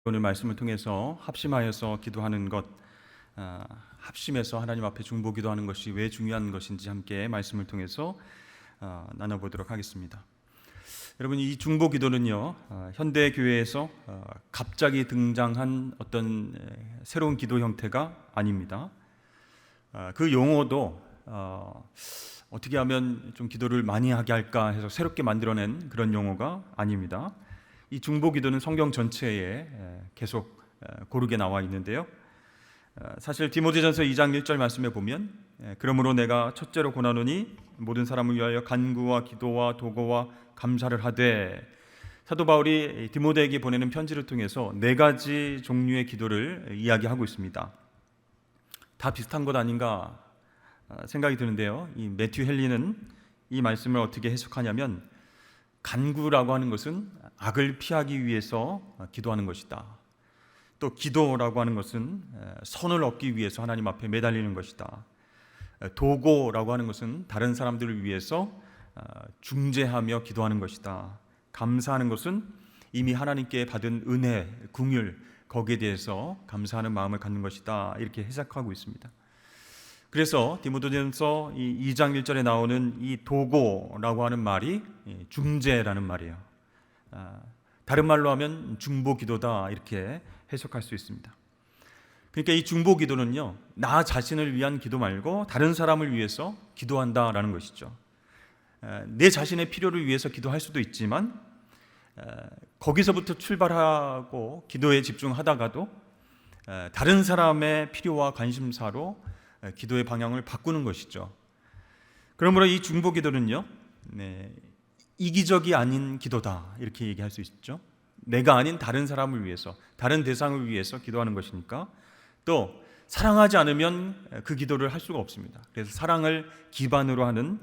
오늘 말씀을 통해서 합심하여서 기도하는 것, 합심해서 하나님 앞에 중보 기도하는 것이 왜 중요한 것인지 함께 말씀을 통해서 나눠보도록 하겠습니다. 여러분, 이 중보 기도는요, 현대 교회에서 갑자기 등장한 어떤 새로운 기도 형태가 아닙니다. 그 용어도 어떻게 하면 좀 기도를 많이 하게 할까 해서 새롭게 만들어낸 그런 용어가 아닙니다. 이 중보 기도는 성경 전체에 계속 고르게 나와 있는데요. 사실 디모데전서 2장 1절 말씀에 보면 그러므로 내가 첫째로 권하노니 모든 사람을 위하여 간구와 기도와 도고와 감사를 하되, 사도 바울이 디모데에게 보내는 편지를 통해서 네 가지 종류의 기도를 이야기하고 있습니다. 다 비슷한 것 아닌가 생각이 드는데요. 이 매튜 헨리는 이 말씀을 어떻게 해석하냐면, 간구라고 하는 것은 악을 피하기 위해서 기도하는 것이다. 또 기도라고 하는 것은 선을 얻기 위해서 하나님 앞에 매달리는 것이다. 도고라고 하는 것은 다른 사람들을 위해서 중재하며 기도하는 것이다. 감사하는 것은 이미 하나님께 받은 은혜, 긍휼, 거기에 대해서 감사하는 마음을 갖는 것이다. 이렇게 해석하고 있습니다. 그래서 디모데전서 2장 1절에 나오는 이 도고라고 하는 말이 중재라는 말이에요. 다른 말로 하면 중보 기도다, 이렇게 해석할 수 있습니다. 그러니까 이 중보 기도는요, 나 자신을 위한 기도 말고 다른 사람을 위해서 기도한다라는 것이죠. 내 자신의 필요를 위해서 기도할 수도 있지만 거기서부터 출발하고 기도에 집중하다가도 다른 사람의 필요와 관심사로 기도의 방향을 바꾸는 것이죠. 그러므로 이 중보 기도는요, 이기적이 아닌 기도다, 이렇게 얘기할 수 있죠. 내가 아닌 다른 사람을 위해서, 다른 대상을 위해서 기도하는 것이니까, 또 사랑하지 않으면 그 기도를 할 수가 없습니다. 그래서 사랑을 기반으로 하는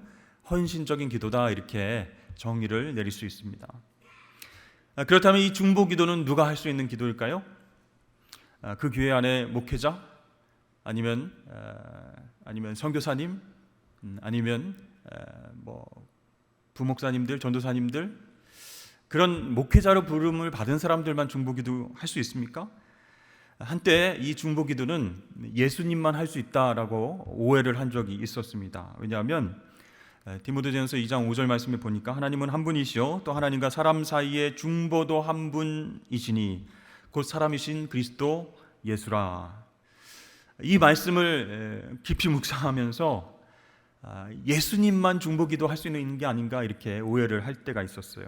헌신적인 기도다, 이렇게 정의를 내릴 수 있습니다. 그렇다면 이 중보 기도는 누가 할 수 있는 기도일까요? 그 교회 안에 목회자, 아니면 선교사님, 아니면 부목사님들, 전도사님들, 그런 목회자로 부름을 받은 사람들만 중보기도 할 수 있습니까? 한때 이 중보기도는 예수님만 할 수 있다라고 오해를 한 적이 있었습니다. 왜냐하면 디모데전서 2장 5절 말씀에 보니까 하나님은 한 분이시요 또 하나님과 사람 사이에 중보도 한 분이시니 곧 사람이신 그리스도 예수라. 이 말씀을 깊이 묵상하면서 예수님만 중보기도 할 수 있는 게 아닌가, 이렇게 오해를 할 때가 있었어요.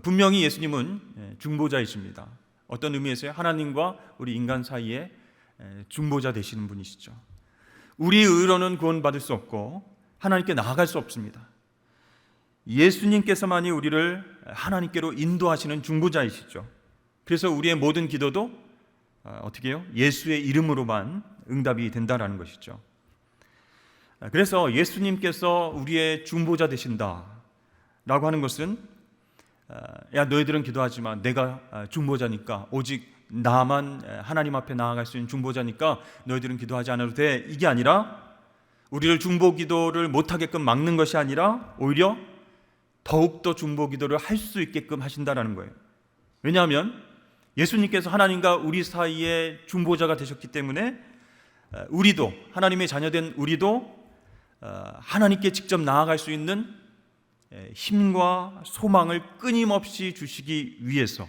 분명히 예수님은 중보자이십니다. 어떤 의미에서요, 하나님과 우리 인간 사이에 중보자 되시는 분이시죠. 우리 의로는 구원받을 수 없고 하나님께 나아갈 수 없습니다. 예수님께서만이 우리를 하나님께로 인도하시는 중보자이시죠. 그래서 우리의 모든 기도도 어떻게 해요? 예수의 이름으로만 응답이 된다라는 것이죠. 그래서 예수님께서 우리의 중보자 되신다라고 하는 것은, 야, 너희들은 기도하지 마, 내가 중보자니까, 오직 나만 하나님 앞에 나아갈 수 있는 중보자니까 너희들은 기도하지 않아도 돼, 이게 아니라 우리를 중보 기도를 못하게끔 막는 것이 아니라 오히려 더욱더 중보 기도를 할 수 있게끔 하신다라는 거예요. 왜냐하면 예수님께서 하나님과 우리 사이에 중보자가 되셨기 때문에 우리도, 하나님의 자녀된 우리도 하나님께 직접 나아갈 수 있는 힘과 소망을 끊임없이 주시기 위해서,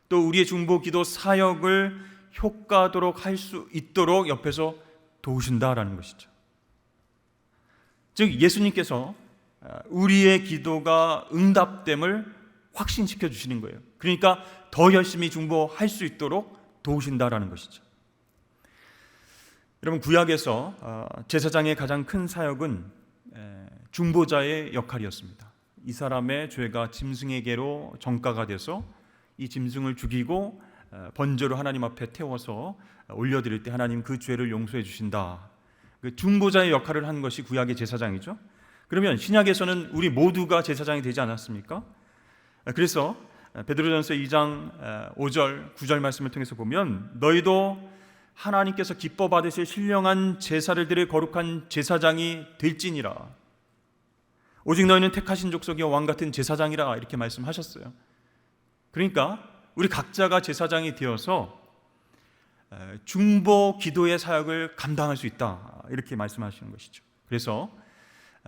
또 우리의 중보기도 사역을 효과도록 할 수 있도록 옆에서 도우신다라는 것이죠. 즉 예수님께서 우리의 기도가 응답됨을 확신시켜 주시는 거예요. 그러니까 더 열심히 중보할 수 있도록 도우신다라는 것이죠. 여러분, 구약에서 제사장의 가장 큰 사역은 중보자의 역할이었습니다. 이 사람의 죄가 짐승에게로 전가가 돼서 이 짐승을 죽이고 번제로 하나님 앞에 태워서 올려드릴 때 하나님 그 죄를 용서해 주신다. 그 중보자의 역할을 한 것이 구약의 제사장이죠. 그러면 신약에서는 우리 모두가 제사장이 되지 않았습니까? 그래서 베드로전서 2장 5절 9절 말씀을 통해서 보면, 너희도 하나님께서 기뻐 받으실 신령한 제사를 드릴 거룩한 제사장이 될지니라. 오직 너희는 택하신 족속이요 왕 같은 제사장이라, 이렇게 말씀하셨어요. 그러니까 우리 각자가 제사장이 되어서 중보 기도의 사역을 감당할 수 있다, 이렇게 말씀하시는 것이죠. 그래서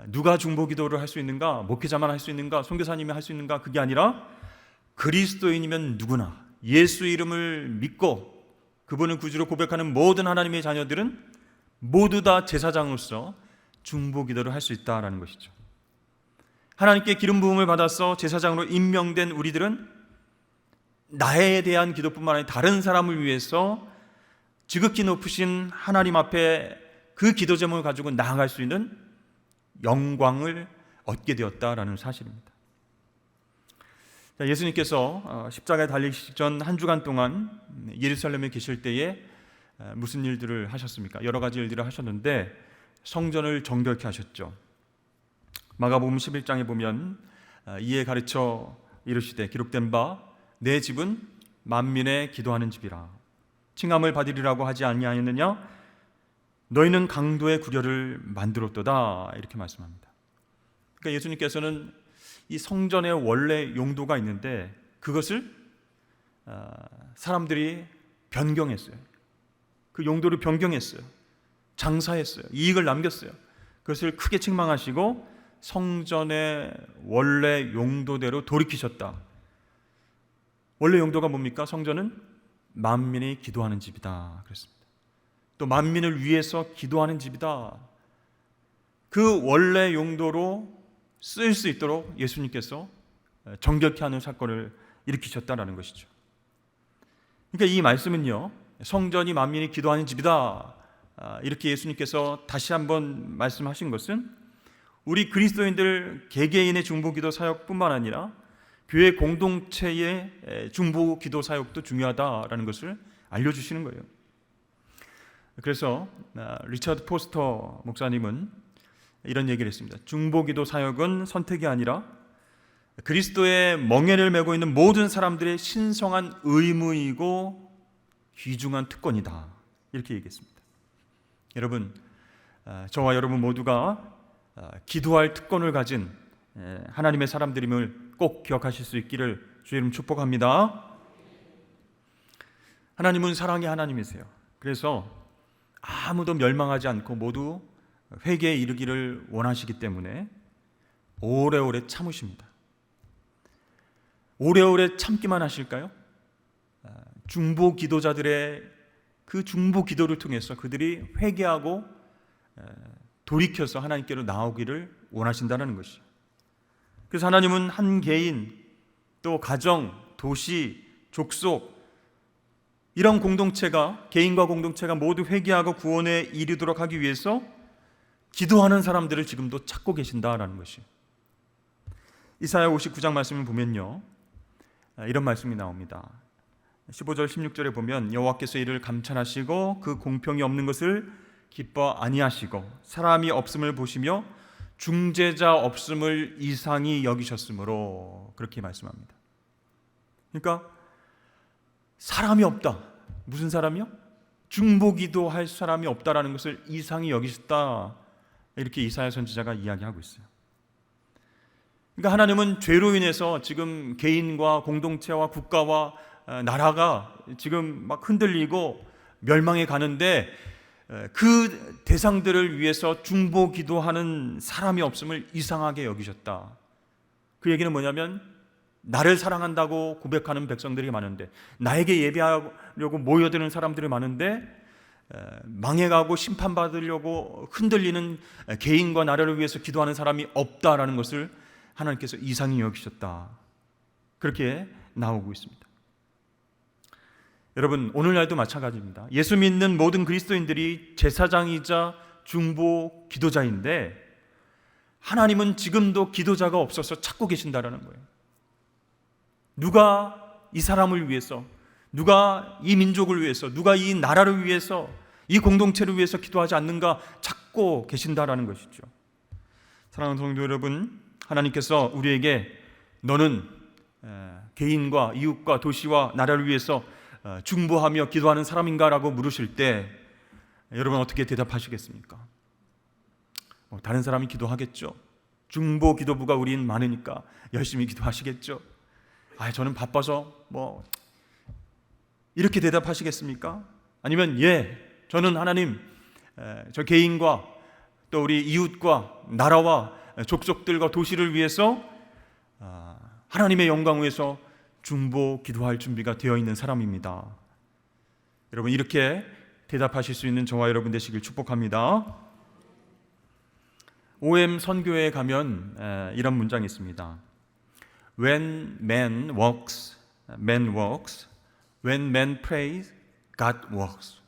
누가 중보 기도를 할 수 있는가, 목회자만 할 수 있는가, 선교사님이 할 수 있는가, 그게 아니라 그리스도인이면 누구나 예수 이름을 믿고 그분을 구주로 고백하는 모든 하나님의 자녀들은 모두 다 제사장으로서 중보 기도를 할 수 있다라는 것이죠. 하나님께 기름 부음을 받아서 제사장으로 임명된 우리들은 나에 대한 기도뿐만 아니라 다른 사람을 위해서 지극히 높으신 하나님 앞에 그 기도 제목을 가지고 나아갈 수 있는 영광을 얻게 되었다라는 사실입니다. 예수님께서 십자가에 달리기 전 한 주간 동안 예루살렘에 계실 때에 무슨 일들을 하셨습니까? 여러 가지 일들을 하셨는데 성전을 정결케 하셨죠. 마가복음 11장에 보면 이에 가르쳐 이르시되 기록된 바 내 집은 만민의 기도하는 집이라 칭함을 받으리라고 하지 아니하였느냐? 너희는 강도의 구려를 만들었도다, 이렇게 말씀합니다. 그러니까 예수님께서는 이 성전의 원래 용도가 있는데 그것을 사람들이 변경했어요. 그 용도를 변경했어요. 장사했어요. 이익을 남겼어요. 그것을 크게 책망하시고 성전의 원래 용도대로 돌이키셨다. 원래 용도가 뭡니까? 성전은 만민이 기도하는 집이다 그랬습니다. 또 만민을 위해서 기도하는 집이다. 그 원래 용도로 쓰일 수 있도록 예수님께서 정결케 하는 사건을 일으키셨다는 것이죠. 그러니까 이 말씀은요, 성전이 만민이 기도하는 집이다, 이렇게 예수님께서 다시 한번 말씀하신 것은 우리 그리스도인들 개개인의 중보기도 사역뿐만 아니라 교회 공동체의 중보기도 사역도 중요하다라는 것을 알려주시는 거예요. 그래서 리처드 포스터 목사님은 이런 얘기를 했습니다. 중보기도 사역은 선택이 아니라 그리스도의 멍에를 메고 있는 모든 사람들의 신성한 의무이고 귀중한 특권이다, 이렇게 얘기했습니다. 여러분, 저와 여러분 모두가 기도할 특권을 가진 하나님의 사람들임을 꼭 기억하실 수 있기를 주의 이름 축복합니다. 하나님은 사랑의 하나님이세요. 그래서 아무도 멸망하지 않고 모두 회개에 이르기를 원하시기 때문에 오래오래 참으십니다. 오래오래 참기만 하실까요? 중보 기도자들의 그 중보 기도를 통해서 그들이 회개하고 돌이켜서 하나님께로 나오기를 원하신다는 것이죠. 그래서 하나님은 한 개인, 또 가정, 도시, 족속, 이런 공동체가, 개인과 공동체가 모두 회개하고 구원에 이르도록 하기 위해서 기도하는 사람들을 지금도 찾고 계신다라는 것이에요. 이사야 59장 말씀을 보면요, 이런 말씀이 나옵니다. 15절 16절에 보면 여호와께서 이를 감찰하시고 그 공평이 없는 것을 기뻐 아니하시고 사람이 없음을 보시며 중재자 없음을 이상히 여기셨으므로, 그렇게 말씀합니다. 그러니까 사람이 없다. 무슨 사람이요? 중보기도 할 사람이 없다라는 것을 이상히 여기셨다, 이렇게 이사야 선지자가 이야기하고 있어요. 그러니까 하나님은 죄로 인해서 지금 개인과 공동체와 국가와 나라가 지금 막 흔들리고 멸망해 가는데 그 대상들을 위해서 중보 기도하는 사람이 없음을 이상하게 여기셨다. 그 얘기는 뭐냐면 나를 사랑한다고 고백하는 백성들이 많은데, 나에게 예배하려고 모여드는 사람들이 많은데 망해가고 심판받으려고 흔들리는 개인과 나라를 위해서 기도하는 사람이 없다라는 것을 하나님께서 이상히 여기셨다, 그렇게 나오고 있습니다. 여러분, 오늘날도 마찬가지입니다. 예수 믿는 모든 그리스도인들이 제사장이자 중보 기도자인데 하나님은 지금도 기도자가 없어서 찾고 계신다라는 거예요. 누가 이 사람을 위해서, 누가 이 민족을 위해서, 누가 이 나라를 위해서, 이 공동체를 위해서 기도하지 않는가 찾고 계신다라는 것이죠. 사랑하는 성도 여러분, 하나님께서 우리에게 너는 개인과 이웃과 도시와 나라를 위해서 중보하며 기도하는 사람인가라고 물으실 때 여러분 어떻게 대답하시겠습니까? 다른 사람이 기도하겠죠. 중보 기도부가 우린 많으니까 열심히 기도하시겠죠. 저는 바빠서 이렇게 대답하시겠습니까? 아니면 예, 저는 하나님, 저 개인과 또 우리 이웃과 나라와 족속들과 도시를 위해서 하나님의 영광 위해서 중보 기도할 준비가 되어 있는 사람입니다. 여러분, 이렇게 대답하실 수 있는 저와 여러분 되시길 축복합니다. OM 선교회에 가면 이런 문장이 있습니다. When man walks, man walks. When man prays, God works.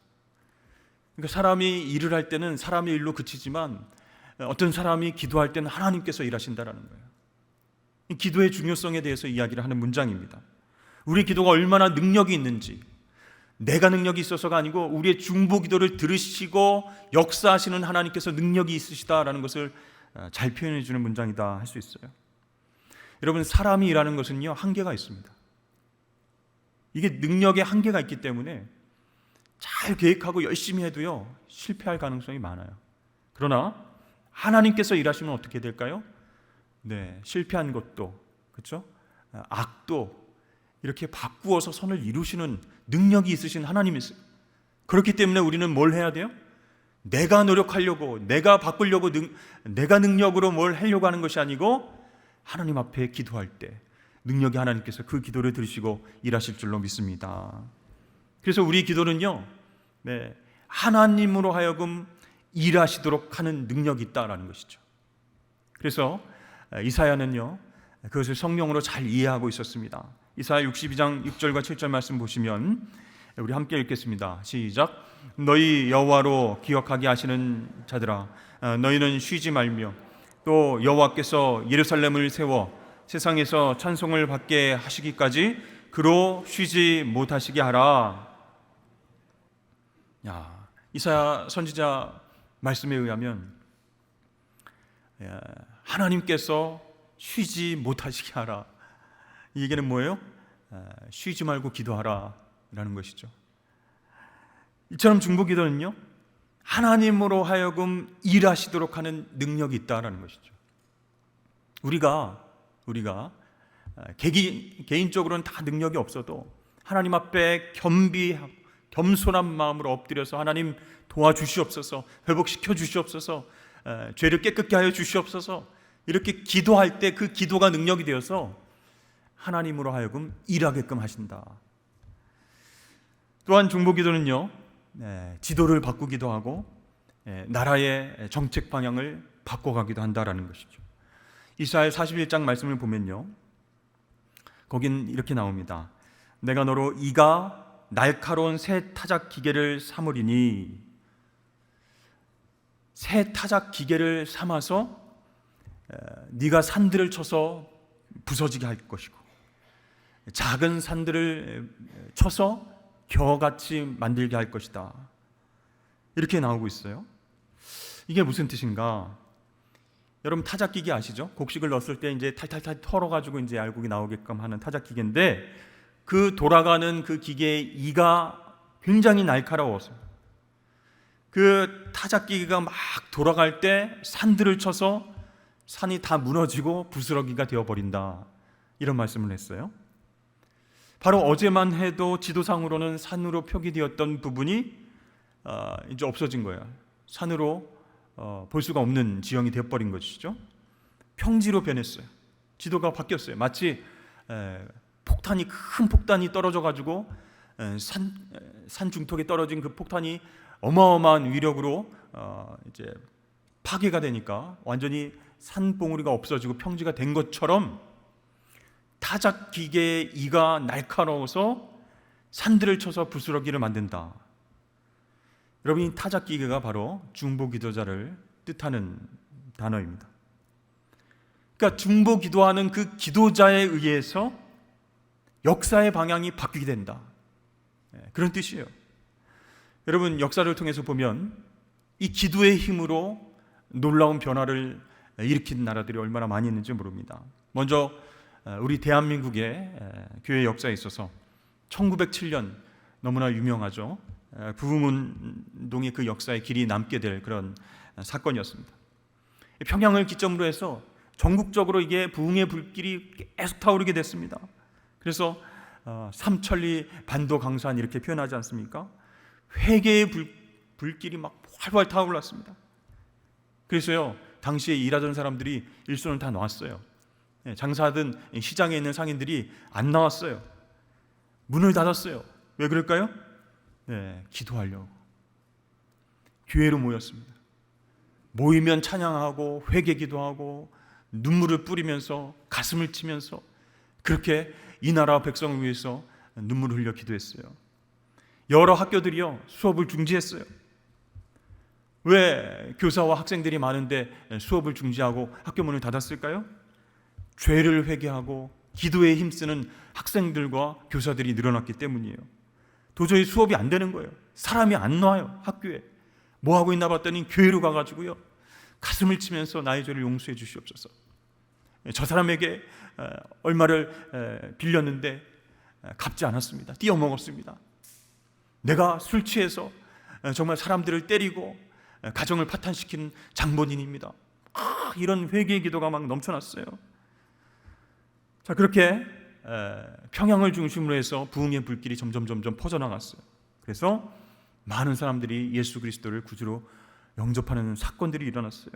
그러니까 사람이 일을 할 때는 사람의 일로 그치지만 어떤 사람이 기도할 때는 하나님께서 일하신다라는 거예요. 이 기도의 중요성에 대해서 이야기를 하는 문장입니다. 우리 기도가 얼마나 능력이 있는지, 내가 능력이 있어서가 아니고 우리의 중보 기도를 들으시고 역사하시는 하나님께서 능력이 있으시다라는 것을 잘 표현해 주는 문장이다 할 수 있어요. 여러분, 사람이 일하는 것은요, 한계가 있습니다. 이게 능력에 한계가 있기 때문에 잘 계획하고 열심히 해도요, 실패할 가능성이 많아요. 그러나 하나님께서 일하시면 어떻게 될까요? 네, 실패한 것도, 그렇죠? 악도 이렇게 바꾸어서 선을 이루시는 능력이 있으신 하나님이세요. 그렇기 때문에 우리는 뭘 해야 돼요? 내가 노력하려고, 내가 바꾸려고, 내가 능력으로 뭘 하려고 하는 것이 아니고 하나님 앞에 기도할 때 능력이 하나님께서 그 기도를 들으시고 일하실 줄로 믿습니다. 그래서 우리 기도는요, 네, 하나님으로 하여금 일하시도록 하는 능력이 있다라는 것이죠. 그래서 이사야는요, 그것을 성령으로 잘 이해하고 있었습니다. 이사야 62장 6절과 7절 말씀 보시면 우리 함께 읽겠습니다. 시작. 너희 여호와로 기억하게 하시는 자들아, 너희는 쉬지 말며 또 여호와께서 예루살렘을 세워 세상에서 찬송을 받게 하시기까지 그로 쉬지 못하시게 하라. 이사야 선지자 말씀에 의하면 하나님께서 쉬지 못하시게 하라. 이 얘기는 뭐예요? 쉬지 말고 기도하라 라는 것이죠. 이처럼 중보기도는요, 하나님으로 하여금 일하시도록 하는 능력이 있다라는 것이죠. 우리가 개인적으로는 다 능력이 없어도 하나님 앞에 겸손한 마음으로 엎드려서 하나님 도와주시옵소서, 회복시켜 주시옵소서, 죄를 깨끗게 하여 주시옵소서, 이렇게 기도할 때 그 기도가 능력이 되어서 하나님으로 하여금 일하게끔 하신다. 또한 중보기도는요, 지도를 바꾸기도 하고 나라의 정책 방향을 바꿔가기도 한다라는 것이죠. 이사야 41장 말씀을 보면요, 거긴 이렇게 나옵니다. 내가 너로 이가 날카로운 새 타작 기계를 삼으리니, 새 타작 기계를 삼아서 네가 산들을 쳐서 부서지게 할 것이고 작은 산들을 쳐서 겨같이 만들게 할 것이다. 이렇게 나오고 있어요. 이게 무슨 뜻인가? 여러분, 타작기계 아시죠? 곡식을 넣었을 때 이제 탈탈탈 털어가지고 이제 알곡이 나오게끔 하는 타작기계인데, 그 돌아가는 그 기계의 이가 굉장히 날카로워서 그 타작기계가 막 돌아갈 때 산들을 쳐서 산이 다 무너지고 부스러기가 되어버린다, 이런 말씀을 했어요. 바로 어제만 해도 지도상으로는 산으로 표기되었던 부분이 이제 없어진 거예요. 산으로 볼 수가 없는 지형이 되어버린 것이죠. 평지로 변했어요. 지도가 바뀌었어요. 마치 큰 폭탄이 떨어져가지고 산 중턱에 떨어진 그 폭탄이 어마어마한 위력으로 이제 파괴가 되니까 완전히 산봉우리가 없어지고 평지가 된 것처럼 타작 기계의 이가 날카로워서 산들을 쳐서 부스러기를 만든다. 여러분, 이 타작 기계가 바로 중보 기도자를 뜻하는 단어입니다. 그러니까 중보 기도하는 그 기도자에 의해서 역사의 방향이 바뀌게 된다, 그런 뜻이에요. 여러분, 역사를 통해서 보면 이 기도의 힘으로 놀라운 변화를 일으킨 나라들이 얼마나 많이 있는지 모릅니다. 먼저 우리 대한민국의 교회 역사에 있어서 1907년 너무나 유명하죠. 부흥운동의 그 역사의 길이 남게 될 그런 사건이었습니다. 평양을 기점으로 해서 전국적으로 이게 부흥의 불길이 계속 타오르게 됐습니다. 그래서 삼천리 반도강산 이렇게 표현하지 않습니까? 회개의 불길이 막 활활 타올랐습니다. 그래서요, 당시에 일하던 사람들이 일손을 다 놓았어요. 장사하던 시장에 있는 상인들이 안 나왔어요. 문을 닫았어요. 왜 그럴까요? 기도하려고. 교회로 모였습니다. 모이면 찬양하고 회개 기도하고 눈물을 뿌리면서 가슴을 치면서 그렇게 이 나라 백성을 위해서 눈물을 흘려 기도했어요. 여러 학교들이요, 수업을 중지했어요. 왜 교사와 학생들이 많은데 수업을 중지하고 학교 문을 닫았을까요? 죄를 회개하고 기도에 힘쓰는 학생들과 교사들이 늘어났기 때문이에요. 도저히 수업이 안 되는 거예요. 사람이 안 나와요, 학교에. 뭐 하고 있나 봤더니 교회로 가가지고요, 가슴을 치면서 나의 죄를 용서해 주시옵소서. 저 사람에게 얼마를 빌렸는데 갚지 않았습니다. 띄어먹었습니다. 내가 술 취해서 정말 사람들을 때리고 가정을 파탄시키는 장본인입니다. 이런 회개의 기도가 막 넘쳐났어요. 자, 그렇게 평양을 중심으로 해서 부흥의 불길이 점점 퍼져나갔어요. 그래서 많은 사람들이 예수 그리스도를 구주로 영접하는 사건들이 일어났어요.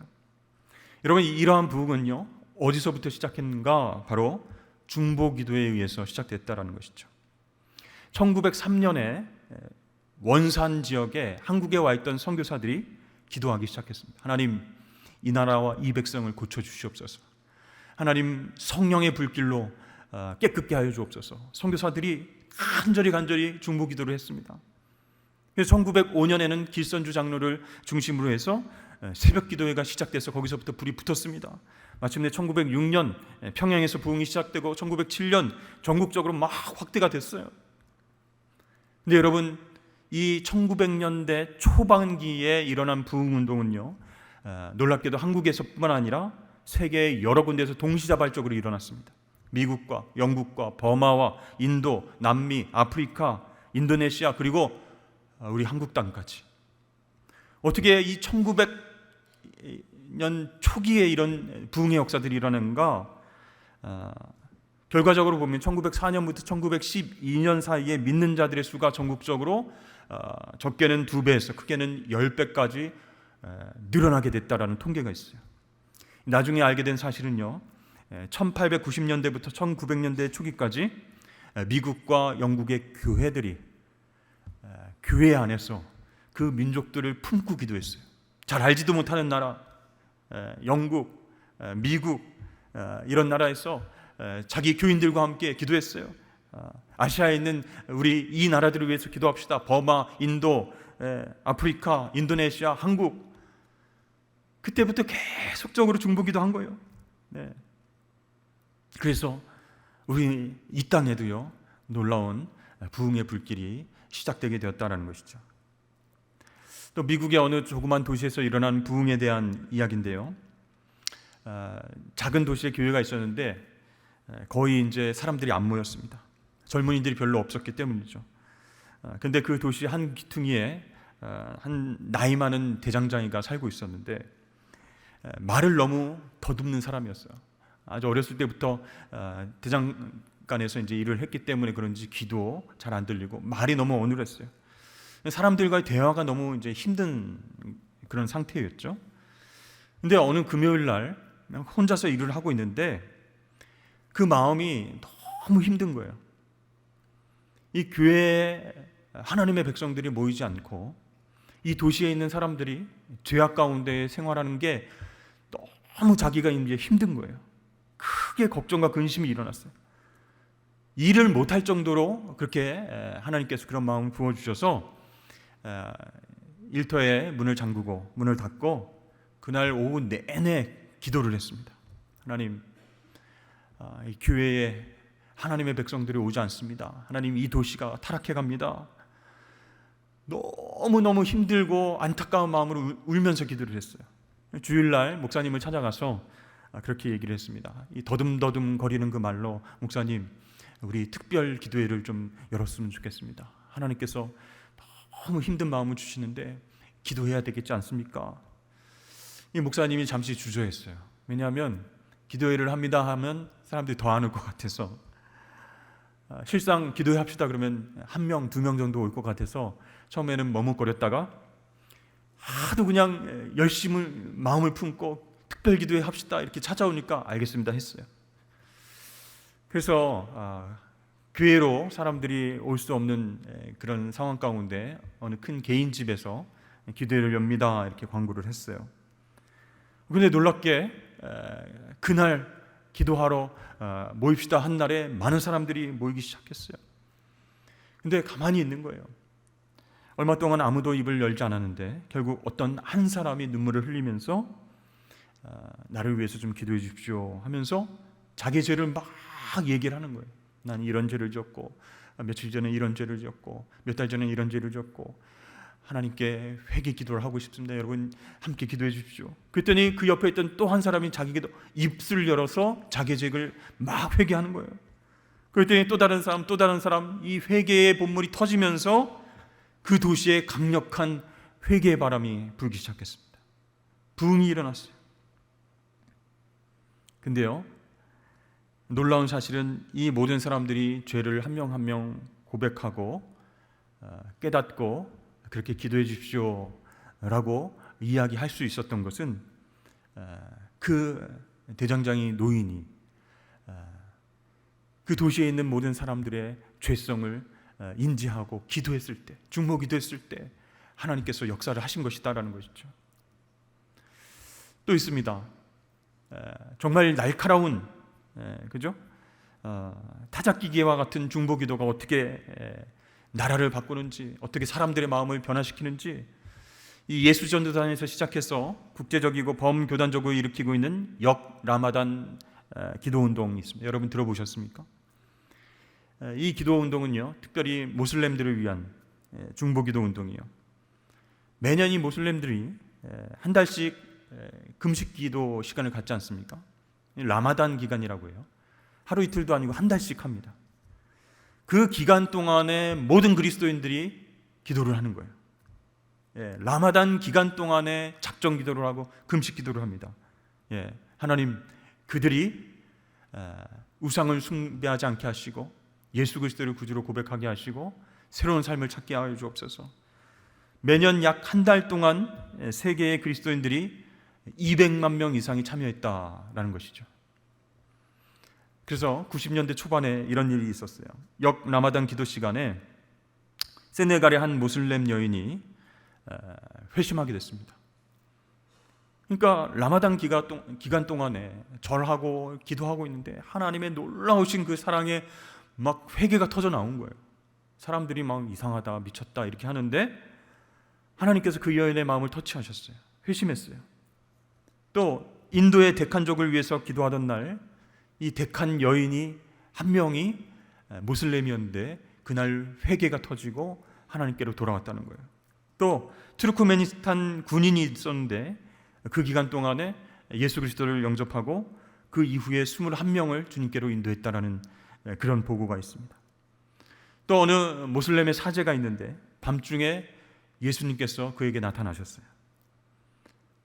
여러분, 이러한 부흥은요, 어디서부터 시작했는가? 바로 중보기도에 의해서 시작됐다라는 것이죠. 1903년에 원산 지역에 한국에 와 있던 선교사들이 기도하기 시작했습니다. 하나님, 이 나라와 이 백성을 고쳐주시옵소서. 하나님, 성령의 불길로 깨끗게 하여 주옵소서. 선교사들이 간절히 중보기도를 했습니다. 그래서 1905년에는 길선주 장로를 중심으로 해서 새벽 기도회가 시작돼서 거기서부터 불이 붙었습니다. 마침내 1906년 평양에서 부흥이 시작되고 1907년 전국적으로 막 확대가 됐어요. 근데 여러분, 이 1900년대 초반기에 일어난 부흥운동은요, 놀랍게도 한국에서뿐만 아니라 세계의 여러 군데에서 동시다발적으로 일어났습니다. 미국과 영국과 버마와 인도, 남미, 아프리카, 인도네시아, 그리고 우리 한국 땅까지. 어떻게 이 1900년 초기에 이런 부흥의 역사들이 일어나는가? 결과적으로 보면 1904년부터 1912년 사이에 믿는 자들의 수가 전국적으로 적게는 2배에서 크게는 10배까지 늘어나게 됐다라는 통계가 있어요. 나중에 알게 된 사실은요, 1890년대부터 1900년대 초기까지 미국과 영국의 교회들이 교회 안에서 그 민족들을 품고 기도했어요. 잘 알지도 못하는 나라, 영국, 미국, 이런 나라에서 자기 교인들과 함께 기도했어요. 아시아에 있는 우리 이 나라들을 위해서 기도합시다. 버마, 인도, 아프리카, 인도네시아, 한국. 그때부터 계속적으로 중보기도 한 거예요. 그래서 우리 이 땅에도요, 놀라운 부흥의 불길이 시작되게 되었다는 것이죠. 또 미국의 어느 조그만 도시에서 일어난 부흥에 대한 이야기인데요, 작은 도시에 교회가 있었는데 거의 이제 사람들이 안 모였습니다. 젊은이들이 별로 없었기 때문이죠. 근데 그 도시 한 귀퉁이에 한 나이 많은 대장장이가 살고 있었는데 말을 너무 더듬는 사람이었어요. 아주 어렸을 때부터 대장간에서 이제 일을 했기 때문에 그런지 귀도 잘 안 들리고 말이 너무 어눌했어요. 사람들과의 대화가 너무 이제 힘든 그런 상태였죠. 근데 어느 금요일 날 혼자서 일을 하고 있는데 그 마음이 너무 힘든 거예요. 이 교회에 하나님의 백성들이 모이지 않고 이 도시에 있는 사람들이 죄악 가운데 생활하는 게 너무 자기가 이제 힘든 거예요. 크게 걱정과 근심이 일어났어요. 일을 못할 정도로 그렇게 하나님께서 그런 마음을 부어주셔서 일터에 문을 잠그고 문을 닫고 그날 오후 내내 기도를 했습니다. 하나님, 이 교회에 하나님의 백성들이 오지 않습니다. 하나님, 이 도시가 타락해 갑니다. 너무너무 힘들고 안타까운 마음으로 울면서 기도를 했어요. 주일날 목사님을 찾아가서 그렇게 얘기를 했습니다. 이 더듬더듬 거리는 그 말로, 목사님, 우리 특별 기도회를 좀 열었으면 좋겠습니다. 하나님께서 너무 힘든 마음을 주시는데 기도해야 되겠지 않습니까? 이 목사님이 잠시 주저했어요. 왜냐하면 기도회를 합니다 하면 사람들이 더 안 올 것 같아서. 실상 기도회 합시다 그러면 1명, 2명 정도 올 것 같아서 처음에는 머뭇거렸다가 하도 그냥 열심히 마음을 품고 특별 기도회 합시다 이렇게 찾아오니까 알겠습니다 했어요. 그래서 교회로 사람들이 올 수 없는 그런 상황 가운데 어느 큰 개인 집에서 기도회를 엽니다 이렇게 광고를 했어요. 그런데 놀랍게 그날 기도하러 모입시다 한 날에 많은 사람들이 모이기 시작했어요. 근데 가만히 있는 거예요. 얼마 동안 아무도 입을 열지 않았는데 결국 어떤 한 사람이 눈물을 흘리면서 나를 위해서 좀 기도해 주십시오 하면서 자기 죄를 막 얘기를 하는 거예요. 난 이런 죄를 지었고 며칠 전에 이런 죄를 지었고 몇 달 전에 이런 죄를 지었고 하나님께 회개 기도를 하고 싶습니다. 여러분 함께 기도해 주십시오. 그랬더니 그 옆에 있던 또 한 사람이 자기도 입술을 열어서 자기 죄를 막 회개하는 거예요. 그랬더니 또 다른 사람 이 회개의 본물이 터지면서 그 도시에 강력한 회개의 바람이 불기 시작했습니다. 부흥이 일어났어요. 근데요, 놀라운 사실은 이 모든 사람들이 죄를 한 명 한 명 고백하고 깨닫고 그렇게 기도해 주십시오 라고 이야기할 수 있었던 것은 그 대장장이 노인이 그 도시에 있는 모든 사람들의 죄성을 인지하고 기도했을 때, 중보 기도했을 때 하나님께서 역사를 하신 것이다라는 것이죠. 또 있습니다. 정말 날카로운 그죠? 타작기계와 같은 중보 기도가 어떻게 나라를 바꾸는지, 어떻게 사람들의 마음을 변화시키는지 이 예수 전도단에서 시작해서 국제적이고 범교단적으로 일으키고 있는 역 라마단 기도 운동이 있습니다. 여러분 들어보셨습니까? 이 기도 운동은요, 특별히 모슬렘들을 위한 중보 기도 운동이에요. 매년 이 모슬렘들이 한 달씩 금식 기도 시간을 갖지 않습니까? 라마단 기간이라고 해요. 하루 이틀도 아니고 한 달씩 합니다. 그 기간 동안에 모든 그리스도인들이 기도를 하는 거예요. 라마단 기간 동안에 작정 기도를 하고 금식 기도를 합니다. 하나님, 그들이 우상을 숭배하지 않게 하시고 예수 그리스도를 구주로 고백하게 하시고 새로운 삶을 찾게 하여 주옵소서. 매년 약 한 달 동안 세계의 그리스도인들이 200만 명 이상이 참여했다라는 것이죠. 그래서 90년대 초반에 이런 일이 있었어요. 역 라마단 기도 시간에 세네갈의 한 모슬렘 여인이 회심하게 됐습니다. 그러니까 라마단 기간 동안에 절하고 기도하고 있는데 하나님의 놀라우신 그 사랑에 막 회개가 터져 나온 거예요. 사람들이 막 이상하다, 미쳤다 이렇게 하는데 하나님께서 그 여인의 마음을 터치하셨어요. 회심했어요. 또 인도의 데칸족을 위해서 기도하던 날 이 데칸 여인이 한 명이 모슬렘이었는데 그날 회개가 터지고 하나님께로 돌아왔다는 거예요. 또 투르크메니스탄 군인이 있었는데 그 기간 동안에 예수 그리스도를 영접하고 그 이후에 21명을 주님께로 인도했다라는 그런 보고가 있습니다. 또 어느 모슬렘의 사제가 있는데 밤중에 예수님께서 그에게 나타나셨어요.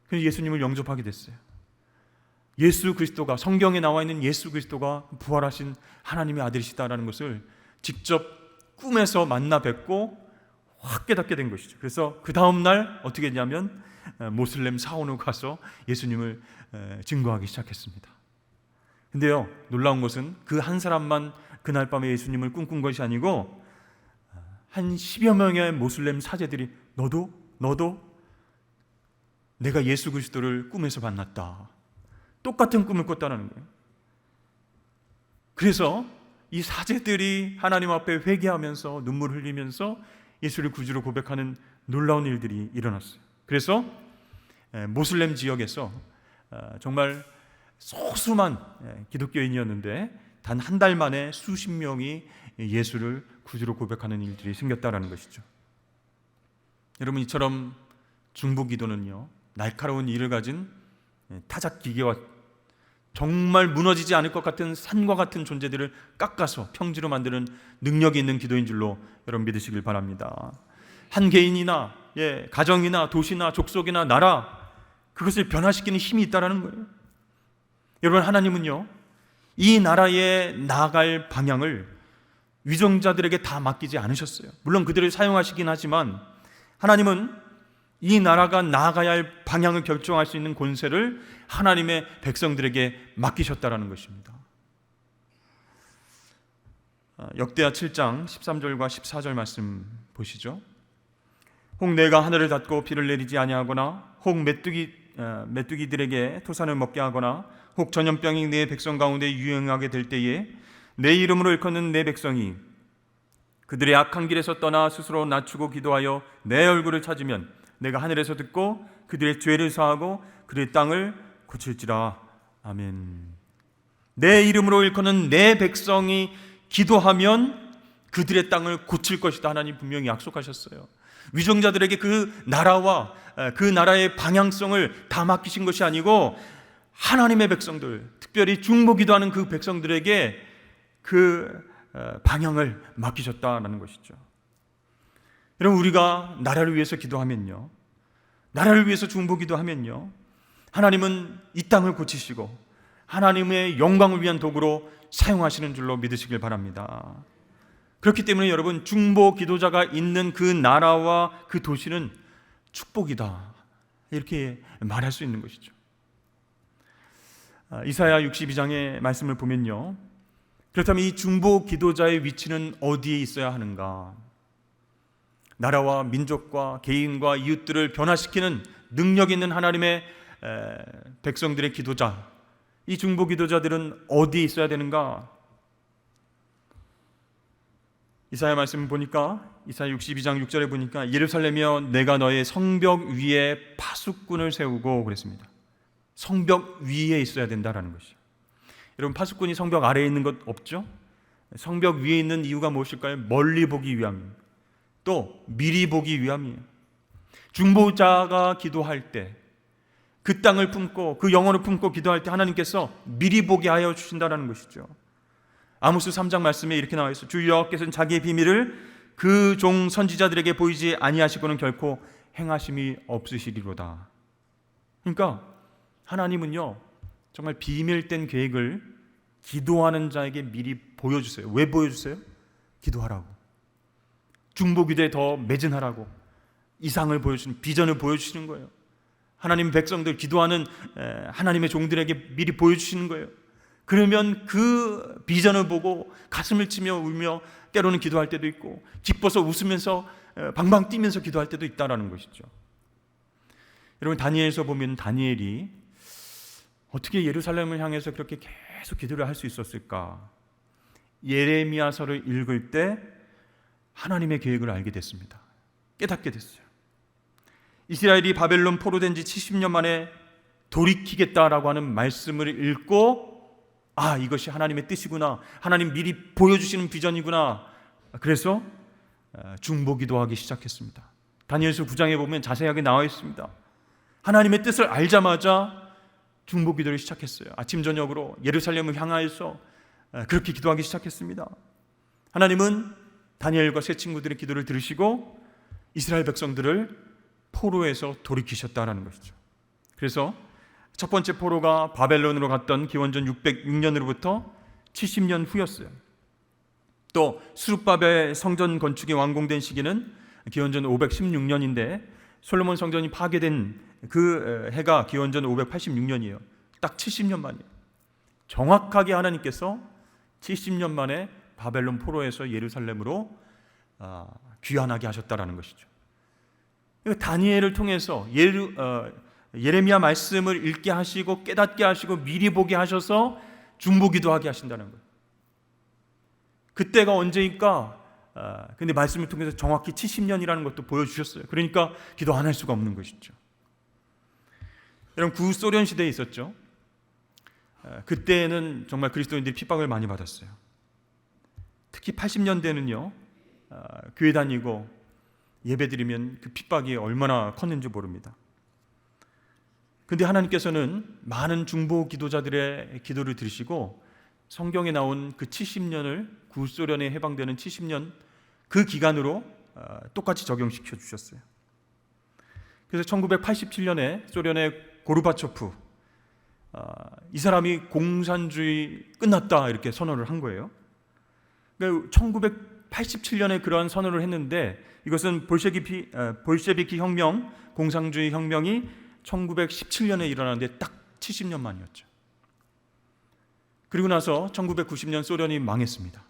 그래서 예수님을 영접하게 됐어요. 예수 그리스도가, 성경에 나와 있는 예수 그리스도가 부활하신 하나님의 아들이시다라는 것을 직접 꿈에서 만나 뵙고 확 깨닫게 된 것이죠. 그래서 그 다음 날 어떻게 했냐면 모슬렘 사원으로 가서 예수님을 증거하기 시작했습니다. 근데요, 놀라운 것은 그 한 사람만 그날 밤에 예수님을 꿈꾼 것이 아니고 한 10여 명의 모슬렘 사제들이 너도 내가 예수 그리스도를 꿈에서 만났다, 똑같은 꿈을 꿨다는 거예요. 그래서 이 사제들이 하나님 앞에 회개하면서 눈물 흘리면서 예수를 구주로 고백하는 놀라운 일들이 일어났어요. 그래서 모슬렘 지역에서 정말 소수만 기독교인이었는데 단 한 달 만에 수십 명이 예수를 구주로 고백하는 일들이 생겼다는 것이죠. 여러분, 이처럼 중보 기도는요, 날카로운 일을 가진 타작 기계와 정말 무너지지 않을 것 같은 산과 같은 존재들을 깎아서 평지로 만드는 능력이 있는 기도인 줄로 여러분 믿으시길 바랍니다. 한 개인이나 가정이나 도시나 족속이나 나라, 그것을 변화시키는 힘이 있다는 거예요. 여러분, 하나님은요, 이 나라에 나아갈 방향을 위정자들에게 다 맡기지 않으셨어요. 물론 그들을 사용하시긴 하지만 하나님은 이 나라가 나아가야 할 방향을 결정할 수 있는 권세를 하나님의 백성들에게 맡기셨다라는 것입니다. 역대하 7장 13절과 14절 말씀 보시죠. 혹 내가 하늘을 닫고 비를 내리지 아니하거나 혹 메뚜기들에게 토산을 먹게 하거나 혹 전염병이 내 백성 가운데 유행하게 될 때에 내 이름으로 일컫는 내 백성이 그들의 악한 길에서 떠나 스스로 낮추고 기도하여 내 얼굴을 찾으면 내가 하늘에서 듣고 그들의 죄를 사하고 그들의 땅을 고칠지라. 아멘. 내 이름으로 일컫는 내 백성이 기도하면 그들의 땅을 고칠 것이다. 하나님 분명히 약속하셨어요. 위정자들에게 그 나라와 그 나라의 방향성을 다 맡기신 것이 아니고 하나님의 백성들, 특별히 중보기도하는 그 백성들에게 그 방향을 맡기셨다는 것이죠. 여러분, 우리가 나라를 위해서 기도하면요, 나라를 위해서 중보기도하면요, 하나님은 이 땅을 고치시고 하나님의 영광을 위한 도구로 사용하시는 줄로 믿으시길 바랍니다. 그렇기 때문에 여러분, 중보 기도자가 있는 그 나라와 그 도시는 축복이다, 이렇게 말할 수 있는 것이죠. 이사야 62장의 말씀을 보면요, 그렇다면 이 중보 기도자의 위치는 어디에 있어야 하는가? 나라와 민족과 개인과 이웃들을 변화시키는 능력 있는 하나님의 백성들의 기도자, 이 중보 기도자들은 어디에 있어야 되는가? 이사야 말씀을 보니까, 이사야 62장 6절에 보니까 예루살렘이여 내가 너의 성벽 위에 파수꾼을 세우고 그랬습니다. 성벽 위에 있어야 된다라는 것이죠. 여러분, 파수꾼이 성벽 아래에 있는 것 없죠? 성벽 위에 있는 이유가 무엇일까요? 멀리 보기 위함입니다. 또 미리 보기 위함이에요. 중보자가 기도할 때, 그 땅을 품고 그 영혼을 품고 기도할 때 하나님께서 미리 보게 하여 주신다는 것이죠. 아모스 3장 말씀에 이렇게 나와 있어요. 주 여호와께서는 자기의 비밀을 그 종 선지자들에게 보이지 아니하시고는 결코 행하심이 없으시리로다. 그러니까 하나님은요, 정말 비밀된 계획을 기도하는 자에게 미리 보여주세요. 왜 보여주세요? 기도하라고, 중보기도에 더 매진하라고, 이상을 보여주시는, 비전을 보여주시는 거예요. 하나님 백성들, 기도하는 하나님의 종들에게 미리 보여주시는 거예요. 그러면 그 비전을 보고 가슴을 치며 울며 때로는 기도할 때도 있고, 기뻐서 웃으면서 방방 뛰면서 기도할 때도 있다라는 것이죠. 여러분, 다니엘서 보면 다니엘이 어떻게 예루살렘을 향해서 그렇게 계속 기도를 할 수 있었을까? 예레미야서를 읽을 때 하나님의 계획을 알게 됐습니다. 깨닫게 됐어요. 이스라엘이 바벨론 포로된 지 70년 만에 돌이키겠다라고 하는 말씀을 읽고, 아, 이것이 하나님의 뜻이구나, 하나님 미리 보여주시는 비전이구나. 그래서 중보기도하기 시작했습니다. 다니엘서 9장에 보면 자세하게 나와 있습니다. 하나님의 뜻을 알자마자 중보기도를 시작했어요. 아침 저녁으로 예루살렘을 향하여서 그렇게 기도하기 시작했습니다. 하나님은 다니엘과 세 친구들의 기도를 들으시고 이스라엘 백성들을 포로에서 돌이키셨다는 것이죠. 그래서 첫 번째 포로가 바벨론으로 갔던 기원전 606년으로부터 70년 후였어요. 또 스룹바벨 성전 건축이 완공된 시기는 기원전 516년인데 솔로몬 성전이 파괴된 그 해가 기원전 586년이에요. 딱 70년 만이에요. 정확하게 하나님께서 70년 만에 바벨론 포로에서 예루살렘으로 귀환하게 하셨다라는 것이죠. 다니엘을 통해서 예레미야 말씀을 읽게 하시고 깨닫게 하시고 미리 보게 하셔서 중보기도하게 하신다는 거예요. 그때가 언제일까? 근데 말씀을 통해서 정확히 70년이라는 것도 보여주셨어요. 그러니까 기도 안 할 수가 없는 것이죠. 여러분, 구소련 시대에 있었죠. 그때는 정말 그리스도인들이 핍박을 많이 받았어요. 특히 80년대는요, 교회 다니고 예배드리면 그 핍박이 얼마나 컸는지 모릅니다. 그런데 하나님께서는 많은 중보 기도자들의 기도를 들으시고 성경에 나온 그 70년을, 구소련에 해방되는 70년 그 기간으로 똑같이 적용시켜 주셨어요. 그래서 1987년에 소련의 고르바초프, 이 사람이 공산주의 끝났다 이렇게 선언을 한 거예요. 1987년에 그러한 선언을 했는데 이것은 볼셰비키 혁명, 공산주의 혁명이 1917년에 일어났는데 딱 70년 만이었죠. 그리고 나서 1990년 소련이 망했습니다.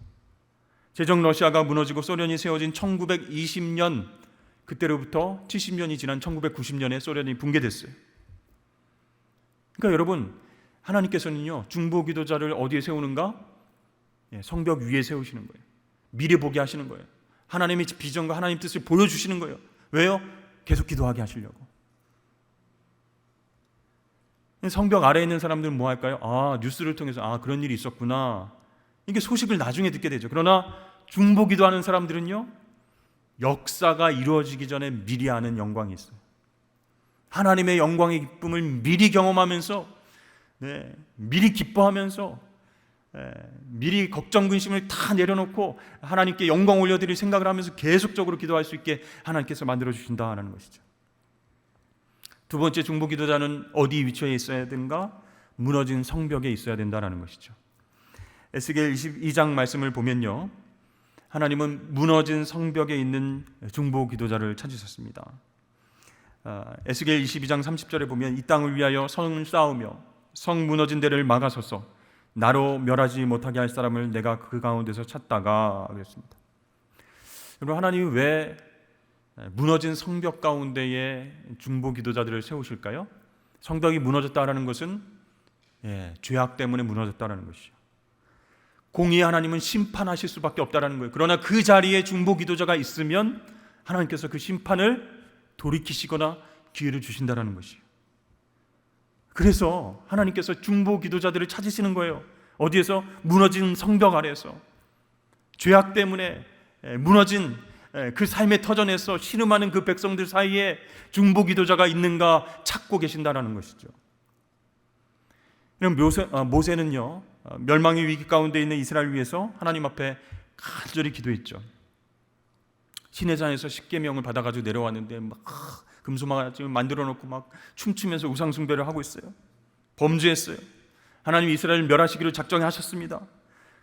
제정 러시아가 무너지고 소련이 세워진 1920년, 그때로부터 70년이 지난 1990년에 소련이 붕괴됐어요. 그러니까 여러분, 하나님께서는요, 중보 기도자를 어디에 세우는가? 성벽 위에 세우시는 거예요. 미래 보게 하시는 거예요. 하나님의 비전과 하나님 뜻을 보여주시는 거예요. 왜요? 계속 기도하게 하시려고. 성벽 아래에 있는 사람들은 뭐 할까요? 뉴스를 통해서 그런 일이 있었구나, 이게 소식을 나중에 듣게 되죠. 그러나 중보 기도하는 사람들은요, 역사가 이루어지기 전에 미리 아는 영광이 있어요. 하나님의 영광의 기쁨을 미리 경험하면서, 미리 기뻐하면서, 미리 걱정 근심을 다 내려놓고 하나님께 영광 올려드릴 생각을 하면서 계속적으로 기도할 수 있게 하나님께서 만들어 주신다는 것이죠. 두 번째, 중보 기도자는 어디 위치해 있어야 되는가? 무너진 성벽에 있어야 된다는 것이죠. 에스겔 22장 말씀을 보면요, 하나님은 무너진 성벽에 있는 중보 기도자를 찾으셨습니다. 에스겔 22장 30절에 보면 이 땅을 위하여 성을 쌓으며 성 무너진 데를 막아서서 나로 멸하지 못하게 할 사람을 내가 그 가운데서 찾다가 그랬습니다. 여러분, 하나님이 왜 무너진 성벽 가운데에 중보 기도자들을 세우실까요? 성벽이 무너졌다라는 것은 죄악 때문에 무너졌다라는 것이죠. 공의의 하나님은 심판하실 수밖에 없다라는 거예요. 그러나 그 자리에 중보 기도자가 있으면 하나님께서 그 심판을 돌이키시거나 기회를 주신다라는 것이에요. 그래서 하나님께서 중보 기도자들을 찾으시는 거예요. 어디에서? 무너진 성벽 아래에서. 죄악 때문에 무너진 그 삶의 터전에서 신음하는 그 백성들 사이에 중보 기도자가 있는가 찾고 계신다라는 것이죠. 모세는요, 멸망의 위기 가운데 있는 이스라엘을 위해서 하나님 앞에 간절히 기도했죠. 시내산에서 십계명을 받아가지고 내려왔는데 막 금소망을 만들어 놓고 막 춤추면서 우상 숭배를 하고 있어요. 범죄했어요. 하나님 이스라엘을 멸하시기를 작정하셨습니다.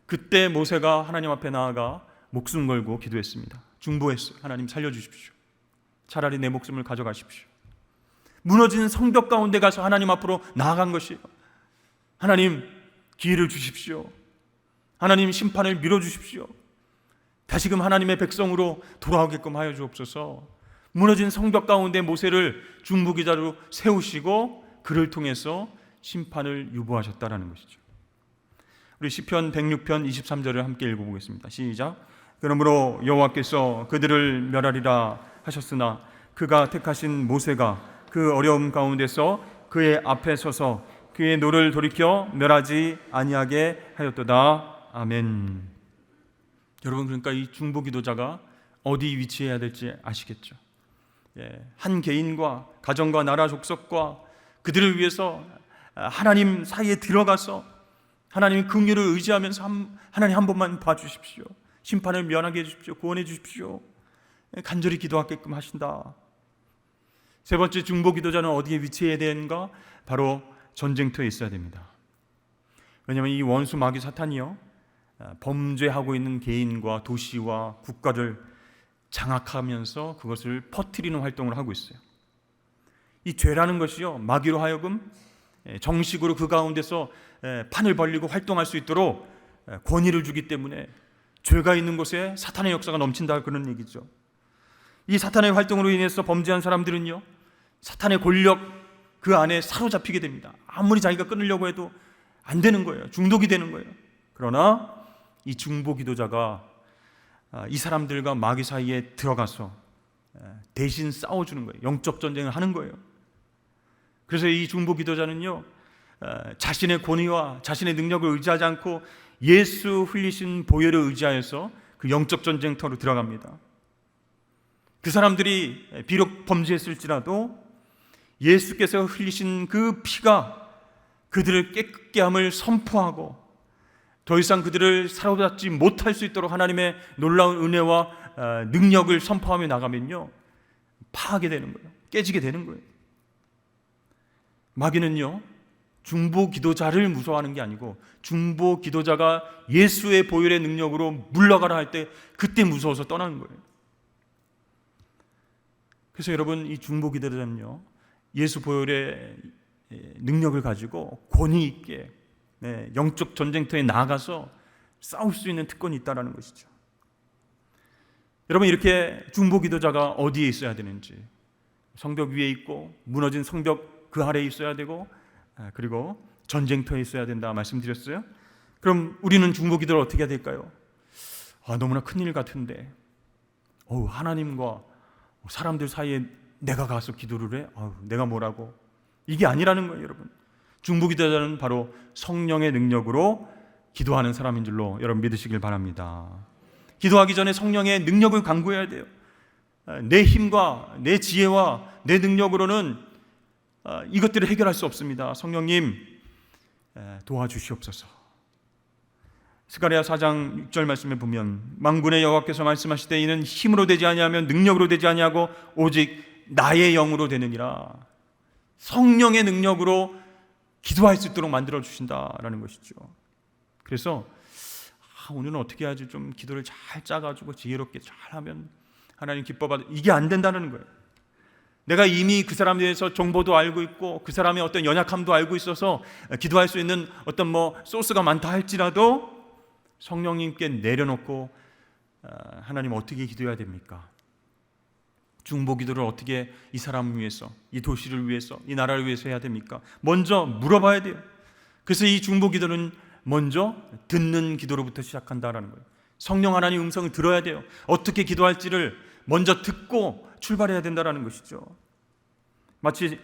그때 모세가 하나님 앞에 나아가 목숨 걸고 기도했습니다. 중보했어요. 하나님 살려주십시오. 차라리 내 목숨을 가져가십시오. 무너진 성벽 가운데 가서 하나님 앞으로 나아간 것이에요. 하나님 기회를 주십시오. 하나님 심판을 밀어주십시오. 다시금 하나님의 백성으로 돌아오게끔 하여 주옵소서. 무너진 성벽 가운데 모세를 중보기자로 세우시고 그를 통해서 심판을 유보하셨다라는 것이죠. 우리 시편 106편 23절을 함께 읽어보겠습니다. 시작. 그러므로 여호와께서 그들을 멸하리라 하셨으나 그가 택하신 모세가 그 어려움 가운데서 그의 앞에 서서 그의 노를 돌이켜 멸하지 아니하게 하였도다. 아멘. 여러분, 그러니까 이 중보 기도자가 어디 위치해야 될지 아시겠죠? 한 개인과 가정과 나라 족속과 그들을 위해서 하나님 사이에 들어가서 하나님의 긍휼을 의지하면서 하나님 한 번만 봐주십시오. 심판을 면하게 해주십시오. 구원해 주십시오. 간절히 기도하게끔 하신다. 세 번째, 중보 기도자는 어디에 위치해야 되는가? 바로 전쟁터에 있어야 됩니다. 왜냐하면 이 원수 마귀 사탄이요, 범죄하고 있는 개인과 도시와 국가를 장악하면서 그것을 퍼뜨리는 활동을 하고 있어요. 이 죄라는 것이요, 마귀로 하여금 정식으로 그 가운데서 판을 벌리고 활동할 수 있도록 권위를 주기 때문에 죄가 있는 곳에 사탄의 역사가 넘친다, 그런 얘기죠. 이 사탄의 활동으로 인해서 범죄한 사람들은요, 사탄의 권력 그 안에 사로잡히게 됩니다. 아무리 자기가 끊으려고 해도 안 되는 거예요. 중독이 되는 거예요. 그러나 이 중보 기도자가 이 사람들과 마귀 사이에 들어가서 대신 싸워주는 거예요. 영적 전쟁을 하는 거예요. 그래서 이 중보 기도자는요, 자신의 권위와 자신의 능력을 의지하지 않고 예수 흘리신 보혈을 의지하여서 그 영적 전쟁터로 들어갑니다. 그 사람들이 비록 범죄했을지라도 예수께서 흘리신 그 피가 그들을 깨끗게 함을 선포하고 더 이상 그들을 사로잡지 못할 수 있도록 하나님의 놀라운 은혜와 능력을 선포하며 나가면요, 파하게 되는 거예요. 깨지게 되는 거예요. 마귀는요, 중보 기도자를 무서워하는 게 아니고 중보 기도자가 예수의 보혈의 능력으로 물러가라 할 때 그때 무서워서 떠나는 거예요. 그래서 여러분, 이 중보 기도자는요, 예수 보혈의 능력을 가지고 권위 있게 영적 전쟁터에 나가서 싸울 수 있는 특권이 있다는 것이죠. 여러분, 이렇게 중보 기도자가 어디에 있어야 되는지, 성벽 위에 있고 무너진 성벽 그 아래에 있어야 되고, 그리고 전쟁터에 있어야 된다 말씀드렸어요. 그럼 우리는 중보 기도를 어떻게 해야 될까요? 너무나 큰일 같은데 하나님과 사람들 사이에 내가 가서 기도를 해? 내가 뭐라고? 이게 아니라는 거예요, 여러분. 중보 기도자는 바로 성령의 능력으로 기도하는 사람인 줄로 여러분 믿으시길 바랍니다. 기도하기 전에 성령의 능력을 간구해야 돼요. 내 힘과 내 지혜와 내 능력으로는 이것들을 해결할 수 없습니다. 성령님 도와주시옵소서. 스가랴 4장 6절 말씀에 보면 만군의 여호와께서 말씀하시되 이는 힘으로 되지 아니하며 능력으로 되지 아니하고 오직 나의 영으로 되느니라. 성령의 능력으로 기도할 수 있도록 만들어 주신다라는 것이죠. 그래서 오늘은 어떻게 해야지 좀 기도를 잘 짜가지고 지혜롭게 잘 하면 하나님 기뻐받아, 이게 안 된다는 거예요. 내가 이미 그 사람에 대해서 정보도 알고 있고 그 사람의 어떤 연약함도 알고 있어서 기도할 수 있는 어떤 소스가 많다 할지라도 성령님께 내려놓고 하나님 어떻게 기도해야 됩니까? 중보 기도를 어떻게 이 사람을 위해서, 이 도시를 위해서, 이 나라를 위해서 해야 됩니까? 먼저 물어봐야 돼요. 그래서 이 중보 기도는 먼저 듣는 기도로부터 시작한다라는 거예요. 성령 하나님 음성을 들어야 돼요. 어떻게 기도할지를 먼저 듣고 출발해야 된다라는 것이죠. 마치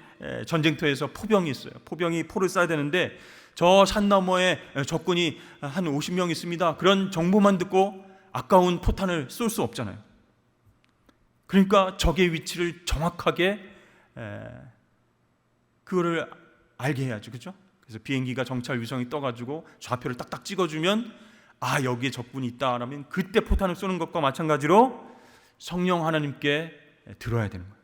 전쟁터에서 포병이 있어요. 포병이 포를 쏴야 되는데 저 산 너머에 적군이 한 50명 있습니다. 그런 정보만 듣고 아까운 포탄을 쏠 수 없잖아요. 그러니까 적의 위치를 정확하게 그거를 알게 해야죠. 그렇죠? 그래서 비행기가 정찰 위성이 떠가지고 좌표를 딱딱 찍어주면 여기에 적군이 있다 라면 그때 포탄을 쏘는 것과 마찬가지로 성령 하나님께 들어야 되는 거예요.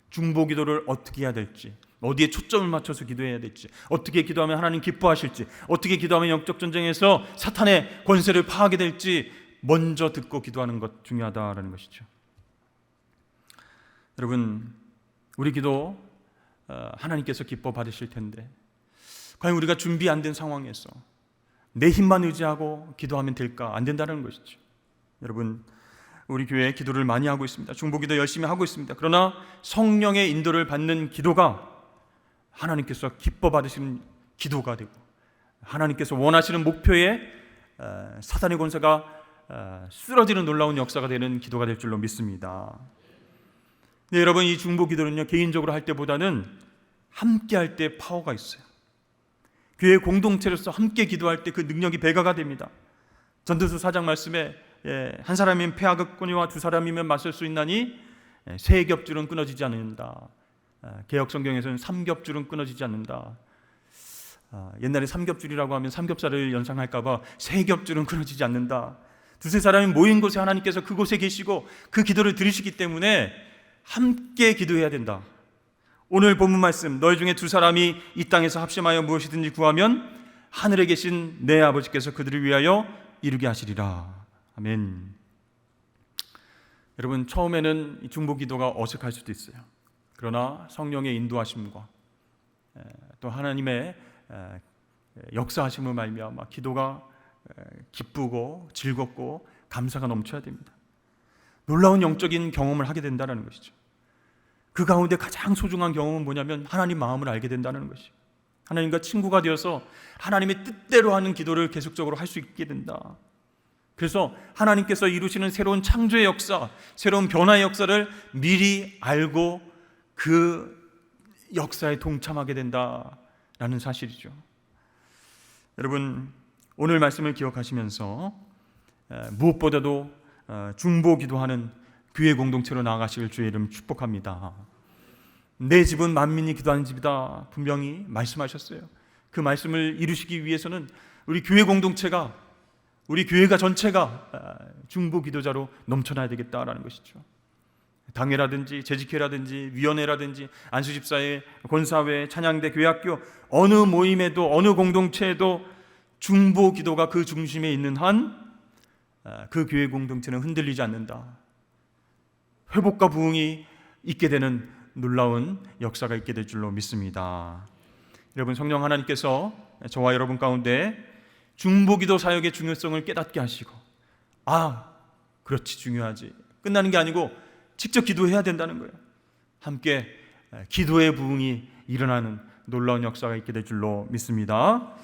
중보 기도를 어떻게 해야 될지, 어디에 초점을 맞춰서 기도해야 될지, 어떻게 기도하면 하나님 기뻐하실지, 어떻게 기도하면 영적 전쟁에서 사탄의 권세를 파하게 될지 먼저 듣고 기도하는 것 중요하다라는 것이죠. 여러분, 우리 기도 하나님께서 기뻐 받으실 텐데 과연 우리가 준비 안 된 상황에서 내 힘만 의지하고 기도하면 될까? 안 된다는 것이죠. 여러분, 우리 교회 기도를 많이 하고 있습니다. 중보기도 열심히 하고 있습니다. 그러나 성령의 인도를 받는 기도가 하나님께서 기뻐 받으시는 기도가 되고 하나님께서 원하시는 목표에 사단의 권세가 쓰러지는 놀라운 역사가 되는 기도가 될 줄로 믿습니다. 네, 여러분, 이 중보기도는요, 개인적으로 할 때보다는 함께 할 때 파워가 있어요. 교회 공동체로서 함께 기도할 때 그 능력이 배가가 됩니다. 전도서 4장 말씀에 한 사람이면 패하겠거니와 두 사람이면 맞설 수 있나니 세 겹줄은 끊어지지 않는다. 개역 성경에서는 3겹줄은 끊어지지 않는다. 옛날에 3겹줄이라고 하면 삼겹살을 연상할까 봐 3겹줄은 끊어지지 않는다. 두세 사람이 모인 곳에 하나님께서 그곳에 계시고 그 기도를 들으시기 때문에 함께 기도해야 된다. 오늘 본문 말씀, 너희 중에 두 사람이 이 땅에서 합심하여 무엇이든지 구하면 하늘에 계신 내 아버지께서 그들을 위하여 이루게 하시리라. 아멘. 여러분, 처음에는 이 중보 기도가 어색할 수도 있어요. 그러나 성령의 인도하심과 또 하나님의 역사하심을 말미암아 기도가 기쁘고 즐겁고 감사가 넘쳐야 됩니다. 놀라운 영적인 경험을 하게 된다는 것이죠. 그 가운데 가장 소중한 경험은 뭐냐면 하나님 마음을 알게 된다는 것이죠. 하나님과 친구가 되어서 하나님의 뜻대로 하는 기도를 계속적으로 할 수 있게 된다. 그래서 하나님께서 이루시는 새로운 창조의 역사, 새로운 변화의 역사를 미리 알고 그 역사에 동참하게 된다라는 사실이죠. 여러분, 오늘 말씀을 기억하시면서 무엇보다도 중보 기도하는 교회 공동체로 나아가시길 주의 이름 축복합니다. 내 집은 만민이 기도하는 집이다 분명히 말씀하셨어요. 그 말씀을 이루시기 위해서는 우리 교회 공동체가, 우리 교회가 전체가 중보 기도자로 넘쳐나야 되겠다라는 것이죠. 당회라든지 재직회라든지 위원회라든지 안수집사회, 권사회, 찬양대, 교회학교 어느 모임에도 어느 공동체에도 중보 기도가 그 중심에 있는 한 그 교회 공동체는 흔들리지 않는다. 회복과 부흥이 있게 되는 놀라운 역사가 있게 될 줄로 믿습니다. 여러분, 성령 하나님께서 저와 여러분 가운데 중보기도 사역의 중요성을 깨닫게 하시고, 그렇지, 중요하지, 끝나는 게 아니고 직접 기도해야 된다는 거예요. 함께 기도의 부흥이 일어나는 놀라운 역사가 있게 될 줄로 믿습니다.